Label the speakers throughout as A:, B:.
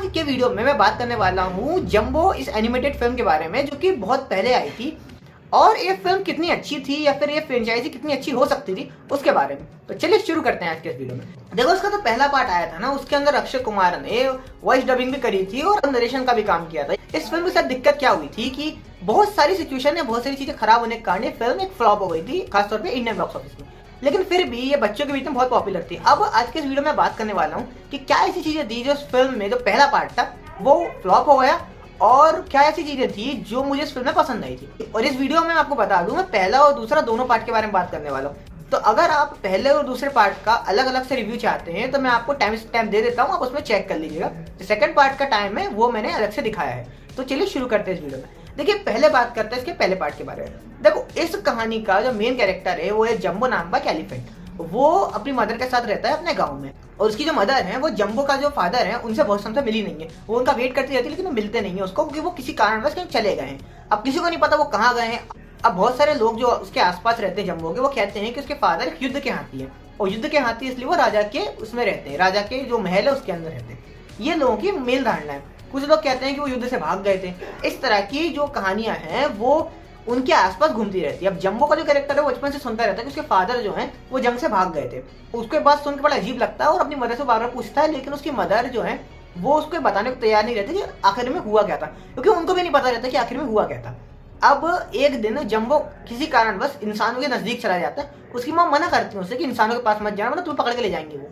A: के वीडियो में मैं बात करने वाला हूँ जंबो इस एनिमेटेड फिल्म के बारे में, जो कि बहुत पहले आई थी और ये फिल्म कितनी अच्छी थी या फिर ये फ्रेंचाइजी कितनी अच्छी हो सकती थी उसके बारे में। तो चलिए शुरू करते हैं आज के इस वीडियो में। देखो, उसका तो पहला पार्ट आया था ना, उसके अंदर अक्षय कुमार ने वॉइस डबिंग भी करी थी और नरेशन का भी काम किया था। इस फिल्म के साथ दिक्कत क्या हुई थी कि बहुत सारी सिचुएशन में बहुत सारी चीजें खराब होने के कारण फिल्म एक फ्लॉप हो गई थी, खासतौर पर इंडियन बॉक्स ऑफिस में। लेकिन फिर भी ये बच्चों के बीच में बहुत पॉपुलर थी। अब आज के इस वीडियो में बात करने वाला हूँ कि क्या ऐसी चीजें थी जो इस फिल्म में जो पहला पार्ट था वो फ्लॉप हो गया, और क्या ऐसी चीजें थी जो मुझे इस फिल्म में पसंद आई थी। और इस वीडियो में मैं आपको बता दूं, मैं पहला और दूसरा दोनों पार्ट के बारे में बात करने वाला हूँ। तो अगर आप पहले और दूसरे पार्ट का अलग अलग से रिव्यू चाहते हैं तो मैं आपको टाइम स्टैम्प दे देता हूँ, आप उसमें चेक कर लीजिएगा। जो सेकंड पार्ट का टाइम है वो मैंने अलग से दिखाया है। तो चलिए शुरू करते हैं इस वीडियो में। देखिए, पहले बात करते हैं इसके पहले पार्ट के बारे में। देखो, इस कहानी का जो मेन कैरेक्टर है वो है जंबो नाम का एलिफेंट। वो अपनी मदर के साथ रहता है अपने गांव में, और उसकी जो मदर है वो जंबो का जो फादर है उनसे बहुत समय से मिली नहीं है। वो उनका वेट करती रहती है लेकिन वो मिलते नहीं है उसको, क्योंकि वो किसी कारणवश कहीं चले गए हैं। अब किसी को नहीं पता वो कहाँ गए हैं। अब बहुत सारे लोग जो उसके आसपास रहते हैं जंबो के, वो कहते हैं कि उसके फादर एक युद्ध के हाथी है, और युद्ध के हाथी इसलिए वो राजा के उसमें रहते हैं, राजा के जो महल है उसके अंदर रहते हैं। ये लोगों की मेल धारणा है। कुछ लोग कहते हैं कि वो युद्ध से भाग गए थे। इस तरह की जो कहानियां हैं वो उनके आसपास घूमती रहती है। अब जंबो का जो कैरेक्टर है वो बचपन से सुनता रहता है कि उसके फादर जो हैं वो जंग से भाग गए थे। उसके बाद सुन के बड़ा अजीब लगता है और अपनी मदर से बार बार पूछता है, लेकिन उसकी मदर जो है वो उसको बताने को तैयार नहीं रहती कि आखिर में हुआ क्या था, क्योंकि उनको भी नहीं पता रहता कि आखिर में हुआ क्या था। अब एक दिन जंबो किसी कारणवश इंसानों के नजदीक चला जाता है। उसकी माँ मना करती है उसे कि इंसानों के पास मत जाना, मतलब तुम्हें पकड़ के ले जाएंगे वो।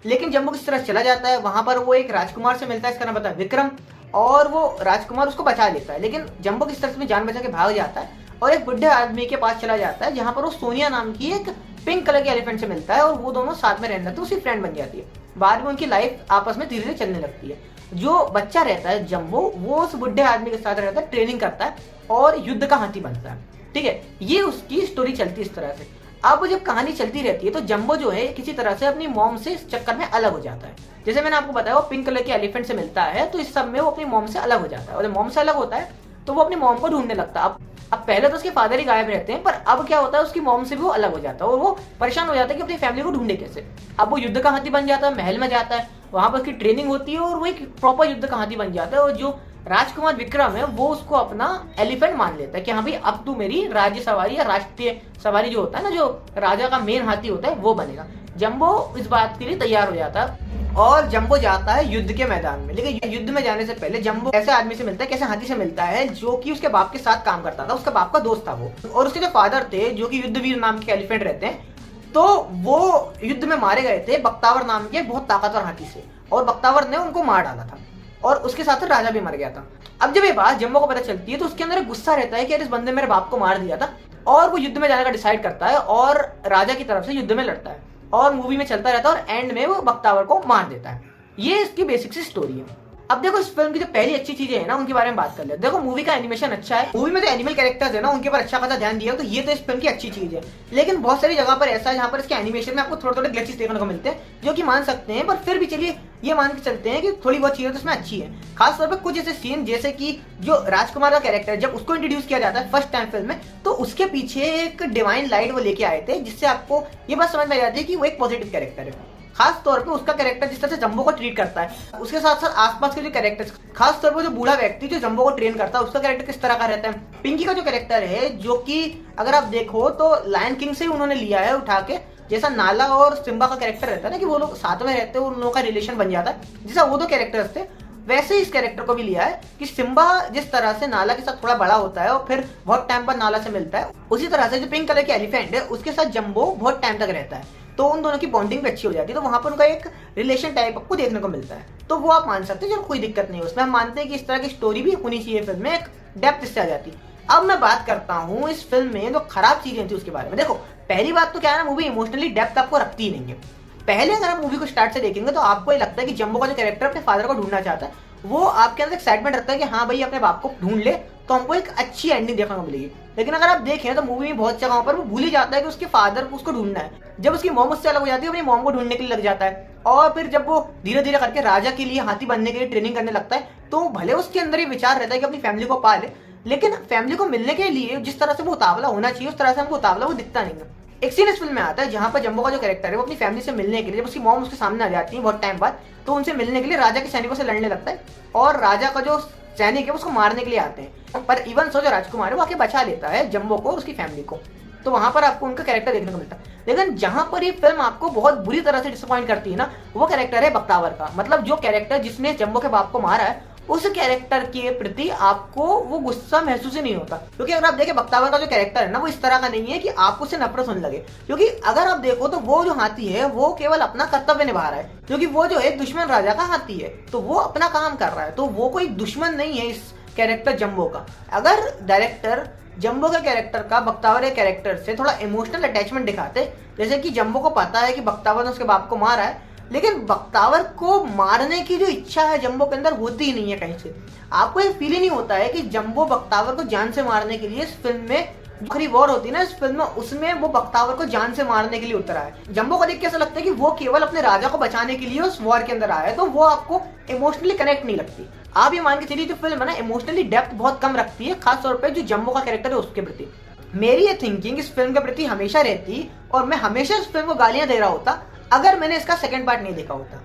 A: लेकिन जंबो किस तरह चला जाता है, वहां पर वो एक राजकुमार से मिलता है, इसका नाम पता है विक्रम, और वो राजकुमार उसको बचा लेता है। लेकिन जंबो किस तरह से जान बचा के भाग जाता है और एक बुढ़े आदमी के पास चला जाता है, जहां पर वो सोनिया नाम की एक पिंक कलर के एलिफेंट से मिलता है, और वो दोनों साथ में रहने लगते हैं, उसकी फ्रेंड बन जाती है। बाद में उनकी लाइफ आपस में धीरे धीरे चलने लगती है। जो बच्चा रहता है जंबो, वो उस बुढ़े आदमी के साथ रहता है, ट्रेनिंग करता है और युद्ध का हाथी बनता है। ठीक है, ये उसकी स्टोरी चलती है इस तरह से। अब जब कहानी चलती रहती है तो जंबो जो है किसी तरह से अपनी मॉम से इस चक्कर में अलग हो जाता है। जैसे मैंने आपको बताया वो पिंक कलर के एलिफेंट से मिलता है, तो इस सब में वो अपनी मॉम से अलग हो जाता है, और जब मॉम से अलग होता है तो वो अपनी मॉम को ढूंढने लगता है। अब पहले तो उसके फादर ही गायब रहते हैं, पर अब क्या होता है उसकी मॉम से भी वो अलग हो जाता है और वो परेशान हो जाता है कि अपनी फैमिली को ढूंढे कैसे। अब वो युद्ध का हाथी बन जाता है, महल में जाता है, वहां पर उसकी ट्रेनिंग होती है और वो एक प्रॉपर युद्ध का हाथी बन जाता है। और जो राजकुमार विक्रम है वो उसको अपना एलिफेंट मान लेता है कि हाँ भाई अब तू मेरी राज्य सवारी या राष्ट्रीय सवारी जो होता है ना, जो राजा का मेन हाथी होता है वो बनेगा। जंबो इस बात के लिए तैयार हो जाता है और जंबो जाता है युद्ध के मैदान में। लेकिन युद्ध में जाने से पहले जंबो ऐसे आदमी से मिलता है, कैसे हाथी से मिलता है, जो कि उसके बाप के साथ काम करता था, उसके बाप का दोस्त था वो। और उसके जो फादर थे जो कि युद्धवीर नाम के एलिफेंट रहते हैं, तो वो युद्ध में मारे गए थे बख्तावर नाम के बहुत ताकतवर हाथी से, और बख्तावर ने उनको मार डाला था और उसके साथ राजा भी मर गया था। अब जब ये बात जंबो को पता चलती है तो उसके अंदर एक गुस्सा रहता है कि यार इस बंदे मेरे बाप को मार दिया था, और वो युद्ध में जाने का डिसाइड करता है और राजा की तरफ से युद्ध में लड़ता है, और मूवी में चलता रहता है और एंड में वो बख्तावर को मार देता है। ये इसकी बेसिक सी स्टोरी है। अब देखो, इस फिल्म की जो पहली अच्छी चीजें है ना उनके बारे में बात कर ले। देखो, मूवी का एनिमेशन अच्छा है, मूवी में जो एनिमल कैरेक्टर्स है ना उनके ऊपर अच्छा खासा ध्यान दिया, तो ये तो इस फिल्म की अच्छी चीज है। लेकिन बहुत सारी जगह पर ऐसा है जहाँ पर इसके एनिमेशन में आपको थोड़े थोड़े ग्लिचेस देखने को मिलते हैं, जो कि मान सकते हैं, पर फिर भी चलिए ये मान के चलते हैं कि थोड़ी बहुत चीजें तो इसमें अच्छी है। खासतौर पर कुछ ऐसे सीन, जैसे कि जो राजकुमार का कैरेक्टर जब उसको इंट्रोड्यूस किया जाता है फर्स्ट टाइम फिल्म में, तो उसके पीछे एक डिवाइन लाइट वो लेके आए थे, जिससे आपको ये बात समझ में आ जाती है कि वो एक पॉजिटिव कैरेक्टर है। खास तौर पे उसका कैरेक्टर जिस तरह से जंबो को ट्रीट करता है, उसके साथ साथ आसपास के जो कैरेक्टर्स, खास तौर पे जो बूढ़ा व्यक्ति जो जंबो को ट्रेन करता है उसका कैरेक्टर किस तरह का रहता है। पिंकी का जो कैरेक्टर है, जो कि अगर आप देखो तो लायन किंग से ही उन्होंने लिया है उठा के, जैसा नाला और सिम्बा का कैरेक्टर रहता है ना कि वो लोग साथ में रहते हैं, उन लोगों का रिलेशन बन जाता है, जैसा वो दो कैरेक्टर्स थे वैसे ही इस कैरेक्टर को भी लिया है कि सिम्बा जिस तरह से नाला के साथ थोड़ा बड़ा होता है और फिर बहुत टाइम बाद नाला से मिलता है, उसी तरह से जो पिंक कलर के एलिफेंट है उसके साथ जंबो बहुत टाइम तक रहता है, तो उन दोनों की बॉन्डिंग भी अच्छी हो जाती है। तो वहां पर उनका एक रिलेशन टाइप आपको देखने को मिलता है, तो वो आप मान सकते हैं, चलो कोई दिक्कत नहीं है उसमें। हम मानते हैं कि इस तरह की स्टोरी भी होनी चाहिए फिल्म में, एक डेप्थ इससे आ जाती है। अब मैं बात करता हूँ इस फिल्म में जो खराब चीजें थी उसके बारे में। देखो, पहली बात तो क्या है ना, मूवी इमोशनली डेप्थ आपको रखती ही नहीं है। पहले अगर आप मूवी को स्टार्ट से देखेंगे तो आपको ये लगता है कि जंबो का जो कैरेक्टर अपने फादर को ढूंढना चाहता है, वो आपके अंदर एक्साइटमेंट रखता है कि हाँ भाई अपने बाप को ढूंढ ले तो हमको एक अच्छी एंडिंग देखने को मिलेगी। लेकिन अगर आप देखें तो मूवी में बहुत जगहों पर वो भूल ही जाता है कि उसके फादर को उसको ढूंढना है। जब उसकी मॉम उससे अलग हो जाती है, अपनी मॉम को ढूंढने के लिए लग जाता है, और फिर जब वो धीरे धीरे करके राजा के लिए हाथी बनने के लिए ट्रेनिंग करने लगता है, तो भले उसके अंदर ये विचार रहता है कि अपनी फैमिली को पाले, लेकिन फैमिली को मिलने के लिए जिस तरह से वो उतावला होना चाहिए उस तरह से हमको उतावला वो दिखता नहीं है। एक सीन इस फिल्म में आता है जहाँ पर जम्बो का जो कैरेक्टर है वो अपनी फैमिली से मिलने के लिए, जब उसकी मॉम उसके सामने आ जाती है बहुत टाइम बाद, तो उनसे मिलने के लिए राजा के सैनिकों से लड़ने लगता है और राजा का जो सैनिक है उसको मारने के लिए आते हैं, पर इवन सो जो राजकुमार है वो आके बचा लेता है जम्बो को और उसकी फैमिली को। तो वहां पर आपको उनका कैरेक्टर देखने को मिलता है। लेकिन जहां पर ये फिल्म आपको बहुत बुरी तरह से डिसअपॉइंट करती है ना, वो कैरेक्टर है बख्तावर का। मतलब जो कैरेक्टर जिसने जम्बो के बाप को मारा है, उस कैरेक्टर के प्रति आपको वो गुस्सा महसूस ही नहीं होता। क्योंकि अगर आप देखें बख्तावर का जो कैरेक्टर है ना, वो इस तरह का नहीं है कि आपको उससे नफरत होने लगे। क्योंकि अगर आप देखो तो वो जो हाथी है वो केवल अपना कर्तव्य निभा रहा है, क्योंकि वो जो है दुश्मन राजा का हाथी है, तो वो अपना काम कर रहा है, तो वो कोई दुश्मन नहीं है इस कैरेक्टर जम्बो का। अगर डायरेक्टर जम्बो के कैरेक्टर का बख्तावर के कैरेक्टर से थोड़ा इमोशनल अटैचमेंट दिखाते, जैसे कि जम्बो को पता है कि बख्तावर ने उसके बाप को मारा है, लेकिन बख्तावर को मारने की जो इच्छा है जम्बो के अंदर होती ही नहीं है कहीं से। आपको ये फील ही नहीं होता है कि जम्बो बख्तावर को जान से मारने के लिए इस फिल्म में आखिरी वॉर होती है ना इस फिल्म में, उसमें वो बख्तावर को जान से मारने के लिए उतरा है। जम्बो को देख के ऐसा लगता है कि वो केवल अपने राजा को बचाने के लिए उस वॉर के अंदर आया है, तो वो आपको इमोशनली कनेक्ट नहीं लगती। आप ये मान के चलिए जो फिल्म है ना इमोशनली डेप्थ बहुत कम रखती है, खासतौर पर जो जम्बो का कैरेक्टर है उसके प्रति। मेरी ये थिंकिंग इस फिल्म के प्रति हमेशा रहती और मैं हमेशा इस फिल्म को गालियां दे रहा होता अगर मैंने इसका सेकंड पार्ट नहीं देखा होता।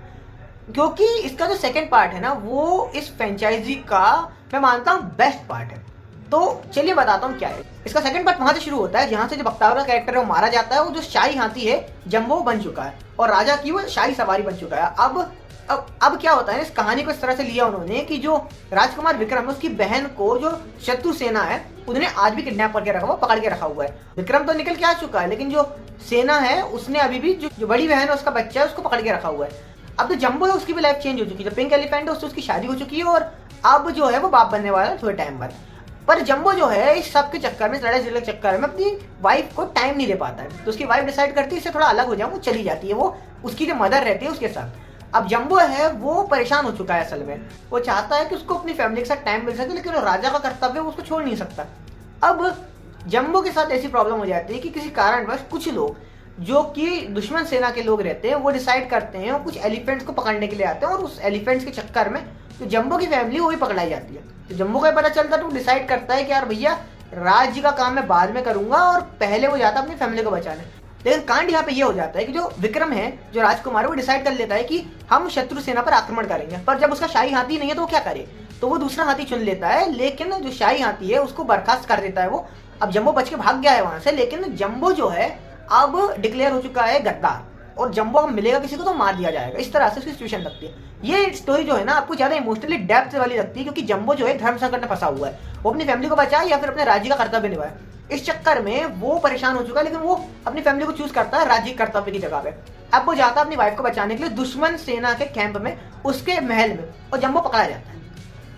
A: क्योंकि इसका जो सेकंड पार्ट है ना वो इस फ्रेंचाइजी का मैं मानता हूँ बेस्ट पार्ट है। तो चलिए बताता हूँ क्या है। इसका सेकंड पार्ट वहां से शुरू होता है जहां से जो बख्तावर का कैरेक्टर है वो मारा जाता है। वो जो शाही हाथी है जम्बो बन चुका है और राजा की वो शाही सवारी बन चुका है। अब क्या होता है, इस कहानी को इस तरह से लिया उन्होंने कि जो राजकुमार विक्रम है उसकी बहन को जो शत्रु सेना है उन्होंने आज भी किडनैप करके रखा हुआ, पकड़ के रखा हुआ है। विक्रम तो निकल के आ चुका है, लेकिन जो सेना है उसने अभी भी जो बड़ी बहन है उसका बच्चा है उसको पकड़ के रखा हुआ है। अब तो जम्बो है उसकी भी लाइफ चेंज हो चुकी है, जो पिंक एलिफेंट है उससे उसकी शादी हो चुकी है और अब जो है वो बाप बनने वाला है थोड़े टाइम बाद। पर जम्बो जो है इस सब के चक्कर में, इस लड़ाई झगड़े के चक्कर में अपनी वाइफ को टाइम नहीं दे पाता है। तो उसकी वाइफ डिसाइड करती है इससे थोड़ा अलग हो जाए, वो चली जाती है, वो उसकी जो मदर रहती है उसके साथ। अब जम्बो है वो परेशान हो चुका है, असल में वो चाहता है कि उसको अपनी फैमिली के साथ टाइम मिल सके, लेकिन वो राजा का कर्तव्य उसको छोड़ नहीं सकता। अब जम्बो के साथ ऐसी प्रॉब्लम हो जाती है कि किसी कारणवश कुछ लोग जो कि दुश्मन सेना के लोग रहते हैं वो डिसाइड करते हैं और कुछ एलिफेंट्स को पकड़ने के लिए आते हैं और उस एलिफेंट्स के चक्कर में तो जम्बो की फैमिली वो भी पकड़ाई जाती है। तो जम्बो को पता चलता है तो डिसाइड करता है कि यार भैया राज्य का काम मैं बाद में करूंगा और पहले वो जाता है अपनी फैमिली को बचाने। लेकिन कांड यहाँ पे ये हो जाता है कि जो विक्रम है, जो राजकुमार है, वो डिसाइड कर लेता है कि हम शत्रु सेना पर आक्रमण करेंगे। पर जब उसका शाही हाथी नहीं है तो वो क्या करे, तो वो दूसरा हाथी चुन लेता है, लेकिन जो शाही हाथी है उसको बर्खास्त कर देता है वो। अब जम्बो बच के भाग गया है वहां से, लेकिन जम्बो जो है अब डिक्लेयर हो चुका है गद्दार और जम्बो अब मिलेगा किसी को तो मार दिया जाएगा। इस तरह से उसकी सिचुएशन लगती है। ये स्टोरी जो है ना आपको ज्यादा इमोशनली डेप्थ वाली लगती है, क्योंकि जम्बो जो है धर्म संकट में फंसा हुआ है, वो अपनी फैमिली को बचाए या फिर अपने राज्य का कर्तव्य निभाए। इस चक्कर में वो परेशान हो चुका है, लेकिन वो अपनी फैमिली को चूज करता है राज्य कर्तव्य की जगह पे। अब वो जाता है अपनी वाइफ को बचाने के लिए दुश्मन सेना के कैंप में, उसके महल में, और जम्बो पकड़ा जाता है।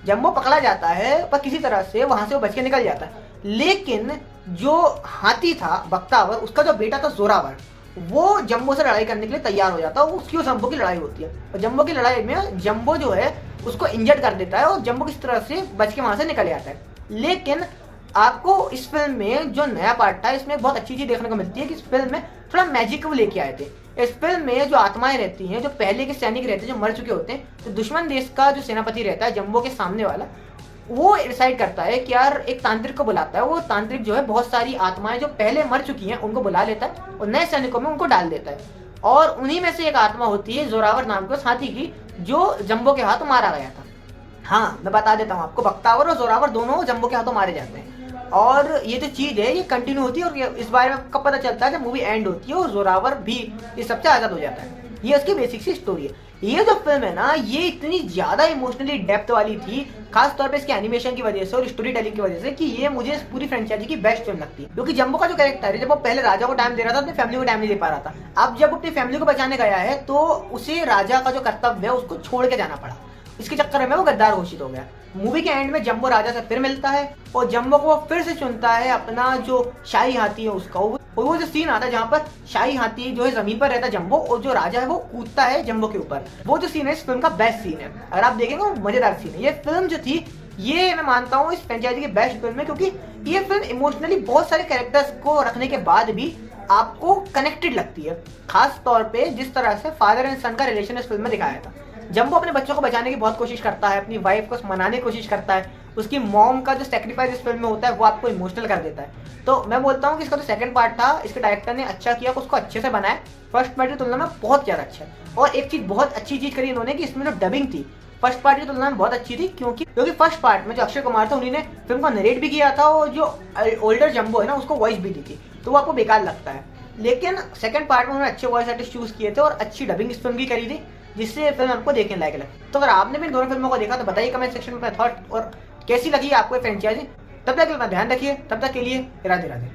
A: जम्बो पकड़ा जाता है पर किसी तरह से वहां से वो बच के निकल जाता है। लेकिन जो हाथी था बख्तावर, उसका जो बेटा था जोरावर, वो जम्बो से लड़ाई करने के लिए तैयार हो जाता है। उसकी और जम्बो की लड़ाई होती है और जम्बो की लड़ाई में जम्बो जो है उसको इंजर्ड कर देता है और जम्बो किस तरह से बच के वहां से निकल जाता है। लेकिन आपको इस फिल्म में जो नया पार्ट था इसमें बहुत अच्छी चीज देखने को मिलती है कि इस फिल्म में थोड़ा मैजिक वो लेके आए थे। इस फिल्म में जो आत्माएं रहती हैं, जो पहले के सैनिक रहते हैं जो मर चुके होते हैं, तो दुश्मन देश का जो सेनापति रहता है जम्बो के सामने वाला, वो डिसाइड करता है कि यार एक तांत्रिक को बुलाता है। वो तांत्रिक जो है बहुत सारी आत्माएं जो पहले मर चुकी हैं उनको बुला लेता है और नए सैनिकों में उनको डाल देता है। और उन्हीं में से एक आत्मा होती है जोरावर नाम के उस हाथी की, जो जम्बो के हाथों मारा गया था। हाँ, मैं बता देता हूँ आपको, बख्तावर और जोरावर दोनों जम्बो के हाथों मारे जाते हैं। और ये जो चीज है ये कंटिन्यू होती है और इस बारे में कब पता चलता है जब मूवी एंड होती है और जोरावर भी इस सबसे आजाद हो जाता है। ये उसकी बेसिक सी स्टोरी है। ये जो फिल्म है ना ये इतनी ज्यादा इमोशनली डेप्थ वाली थी, खास तौर पे इसके एनिमेशन की वजह से और स्टोरी टेलिंग की वजह से, कि ये मुझे इस पूरी फ्रेंचाइजी की बेस्ट फिल्म लगती है। क्योंकि जम्बो का जो कैरेक्टर है, जब वो पहले राजा को टाइम दे रहा था अपनी फैमिली को टाइम नहीं दे पा रहा था, अब जब अपनी फैमिली को बचाने गया है तो उसे राजा का जो कर्तव्य है उसको छोड़ के जाना पड़ा। इसके चक्कर में वो गद्दार घोषित हो गया। मूवी के एंड में जम्बो राजा से फिर मिलता है और जम्बो को फिर से चुनता है अपना जो शाही हाथी है उसका। और वो जो सीन आता है जहाँ पर शाही हाथी जो है जमीन पर रहता है जम्बो, और जो राजा है वो कूदता है जम्बो के ऊपर, वो जो सीन है इस फिल्म का बेस्ट सीन है। अगर आप देखेंगे वो मजेदार सीन है। ये फिल्म जो थी ये मैं मानता हूँ इस फ्रेंचाइजी की बेस्ट फिल्म है, क्योंकि ये फिल्म इमोशनली बहुत सारे कैरेक्टर्स को रखने के बाद भी आपको कनेक्टेड लगती है। खास तौर पे जिस तरह से फादर एंड सन का रिलेशन इस फिल्म में दिखाया था, जंबो अपने बच्चों को बचाने की बहुत कोशिश करता है, अपनी वाइफ को मनाने की कोशिश करता है। उसकी मॉम का जो सेक्रीफाइस इस फिल्म में होता है वो आपको इमोशनल कर देता है। तो मैं बोलता हूँ कि इसका जो सेकंड पार्ट था, इसके डायरेक्टर ने अच्छा किया, उसको अच्छे से बनाया, फर्स्ट पार्ट की तुलना में बहुत ज़्यादा अच्छा है। और एक चीज़ बहुत अच्छी चीज़ करी इन्होंने कि इसमें जो डबिंग थी फर्स्ट पार्ट की तुलना में बहुत अच्छी थी, क्योंकि फर्स्ट पार्ट में जो अक्षय कुमार था उन्हीं ने फिल्म को नरेट भी किया था, और जो ओल्डर जंबो है ना उसको वॉइस भी दी थी, तो वो आपको बेकार लगता है। लेकिन सेकंड पार्ट में उन्होंने अच्छे वॉइस आर्टिस्ट चूज किए थे और अच्छी डबिंग इस फिल्म की करी थी, जिससे ये फिल्म आपको देखने लायक लगी। तो अगर आपने भी इन दोनों फिल्मों को देखा तो बताइए कमेंट सेक्शन में अपने थॉट, और कैसी लगी आपको ये फ्रेंचाइजी। तब तक अपना ध्यान रखिए, तब तक के लिए राधे राधे।